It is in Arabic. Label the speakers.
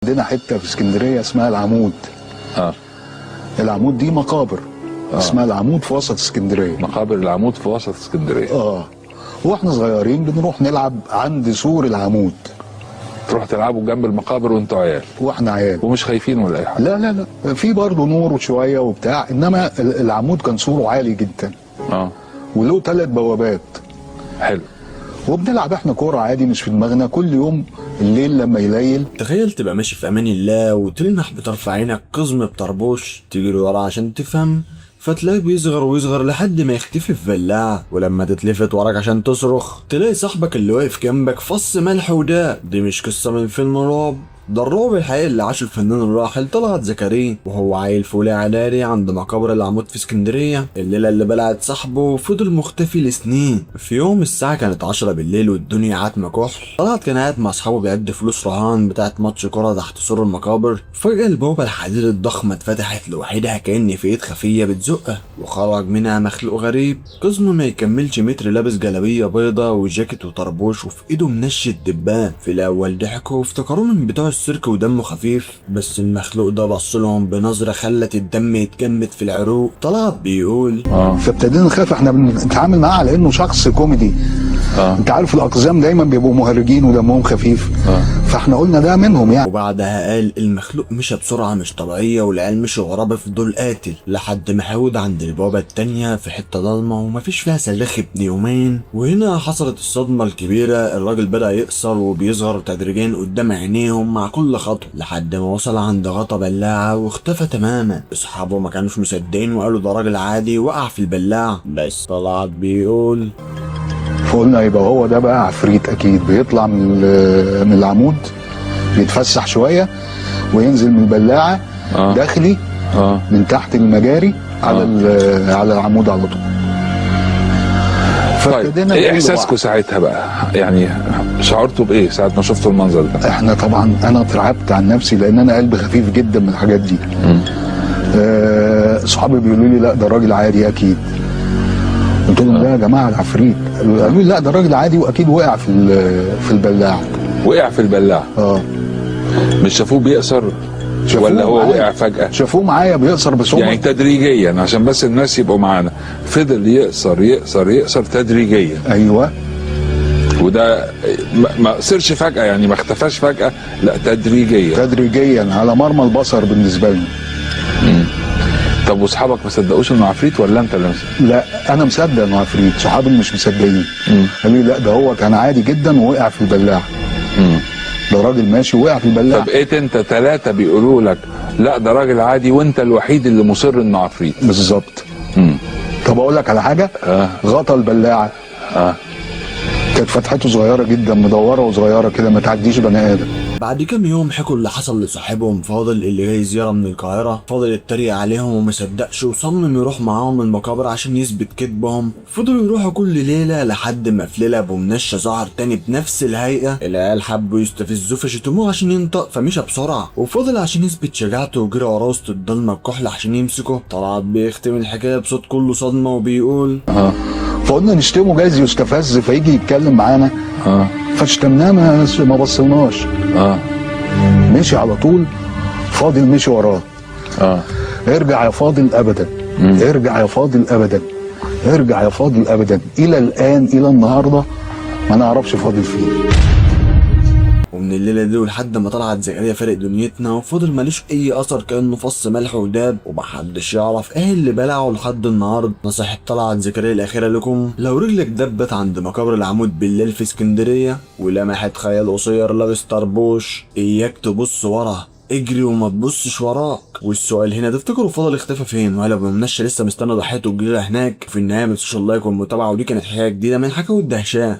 Speaker 1: عندنا حته في اسكندريه اسمها العمود. العمود دي مقابر اسمها العمود في وسط اسكندريه.
Speaker 2: مقابر العمود في وسط اسكندريه.
Speaker 1: واحنا صغيرين بنروح نلعب عند سور العمود.
Speaker 2: تروح تلعبوا جنب المقابر وانتوا عيال؟
Speaker 1: واحنا عيال
Speaker 2: ومش خايفين ولا اي حاجه؟
Speaker 1: لا لا لا، في برضه نور وشويه وبتاع، انما العمود كان سوره عالي جدا. وله 3 بوابات.
Speaker 2: حلو.
Speaker 1: وبنلعب احنا كوره عادي مش في دماغنا، كل يوم الليل لما يليل.
Speaker 3: تخيل تبقى ماشي في امان الله وتلمح بطرف عينك قزم بطربوش، تجري وراه عشان تفهم، فتلاقيه بيصغر ويصغر لحد ما يختفي في بلاعة، ولما تتلفت وراك عشان تصرخ تلاقي صاحبك اللي واقف جنبك فص ملح وداب. دي مش قصة من فيلم رعب، ده الرعب الحقيقي اللي عاشه الفنان الراحل طلعت زكريا وهو عيل في اولى اعدادي عند مقابر العمود في اسكندريه. الليله اللي بلعت صاحبه وفضل مختفي لسنين. في يوم الساعه كانت 10 بالليل والدنيا عتمه كحل، طلعت كان قاعد مع اصحابه بيعد فلوس رهان بتاعت ماتش كره تحت سور المقابر. فجاه البوابه الحديد الضخمه اتفتحت لوحدها كأن في ايد خفيه بتزقها، وخرج منها مخلوق غريب قزم ما يكملش متر، لابس جلابيه بيضه وجاكيت وطربوش وفي ايده منشة دبان. في الاول ضحكوا وافتكروه من بتوع السيرك ودمه خفيف، بس المخلوق ده بصلهم بنظره خلت الدم يتجمد في العروق. طلعت بيقول
Speaker 1: فابتدينا نخاف، احنا بنتعامل معاه على انه شخص كوميدي. انت عارف الاقزام دايما بيبقوا مهرجين ودمهم خفيف. فاحنا قلنا ده منهم يعني.
Speaker 3: وبعدها قال المخلوق مشى بسرعه مش طبيعيه، والعيال مشوا وراه بفضول قاتل لحد ما حود عند البوابه التانيه في حته ضلمه ومفيش فيها سلاخ ابن يومين. وهنا حصلت الصدمه الكبيره، الراجل بدا يقصر وبيصغر تدريجيا قدام عينيهم مع كل خطوه لحد ما وصل عند غطا بلاعه واختفى تماما. اصحابه ما كانوش مصدقين وقالوا ده راجل عادي وقع في البلاعه، بس طلعت بيقول
Speaker 1: فقلنا يبقى هو ده بقى عفريت اكيد بيطلع من العمود بيتفسح شويه وينزل من البلاعه داخلي من تحت المجاري على العمود على طول.
Speaker 2: طيب ايه احساسكم ساعتها بقى؟ يعني شعرتوا بايه ساعه ما شفتوا المنظر ده؟
Speaker 1: احنا طبعا انا اترعبت عن نفسي لان انا قلبي خفيف جدا من الحاجات دي. صحابي بيقولوا لي لا ده راجل عادي اكيد. قلت لهم لا يا جماعه العفريت. قالوا لي لا ده راجل عادي واكيد وقع في البلاعه.
Speaker 2: وقع في البلاعه؟ مش شافوه بيقصر ولا هو وقع فجأة؟
Speaker 1: شافوه معايا بيقصر بس
Speaker 2: يعني تدريجيا عشان بس الناس يبقوا معانا، فضل يقصر يقصر يقصر تدريجيا.
Speaker 1: ايوه.
Speaker 2: وده ما قصرش فجأة، يعني ما اختفاش فجأة، لا
Speaker 1: تدريجيا على مرمى البصر بالنسبة لنا.
Speaker 2: طب واصحابك ما صدقوش انه عفريت ولا انت اللي مصدق؟
Speaker 1: لا انا مصدق انه عفريت، صحابي مش مصدقين. قالوا لي لا ده هو كان عادي جدا ووقع في البلاعة. ده راجل ماشي وقع في البلاعة.
Speaker 2: طب ايه انت 3 بيقولوا لك لا ده راجل عادي وانت الوحيد اللي مصر انه عفريت؟
Speaker 1: بالظبط. طب اقول لك على حاجة. غطا البلاعة كانت فتحته صغيرة جدا مدورة وصغيرة كده ما تعديش بني ادم.
Speaker 3: بعد كام يوم حكوا اللي حصل لصاحبهم فاضل اللي جاي زيارة من القاهرة. فاضل يتريق عليهم ومصدقش وصمم يروح معاهم المقابر عشان يثبت كذبهم. فضلوا يروحوا كل ليلة لحد ما في ليلة ابو منشة ظهر تاني بنفس الهيئة. العيال حبوا يستفزوه فشتموه عشان ينطق فمشى بسرعة وفضل عشان يثبت شجاعته وجري وراه وسط الضلمة الكحل عشان يمسكه. طلعت بيختم الحكاية بصوت كله صدمة وبيقول
Speaker 1: فقلنا نشتمه جايز يستفز فيجي يتكلم معانا. فشتمناه ما بصلناش. مشي على طول. فاضل مشي وراه. ارجع يا فاضل ابدا. ارجع يا فاضل ابدا. ارجع يا فاضل ابدا. الى الان الى النهارده ما نعرفش فاضل فين.
Speaker 3: ومن الليله دي ولحد ما طلعت زكريا فارق دنيتنا وفضل ماليش اي اثر كانه فص ملح وداب ومحدش يعرف ايه اللي بلعه لحد النهارده. نصيحه طلعت زكريا الاخيره لكم: لو رجلك دبت عند مقابر العمود بالليل في اسكندريه ولمحت خيال قصير لابس طربوش، اياك تبص ورا، اجري وما تبصش وراك. والسؤال هنا تفتكروا فضل اختفى فين؟ وهل ابو منشة لسه مستنى ضحيته الجديده هناك؟ في النهايه ما تنسوش اللايك والمتابعه، ودي كانت حكايه جديده من حكاوي الدهشان.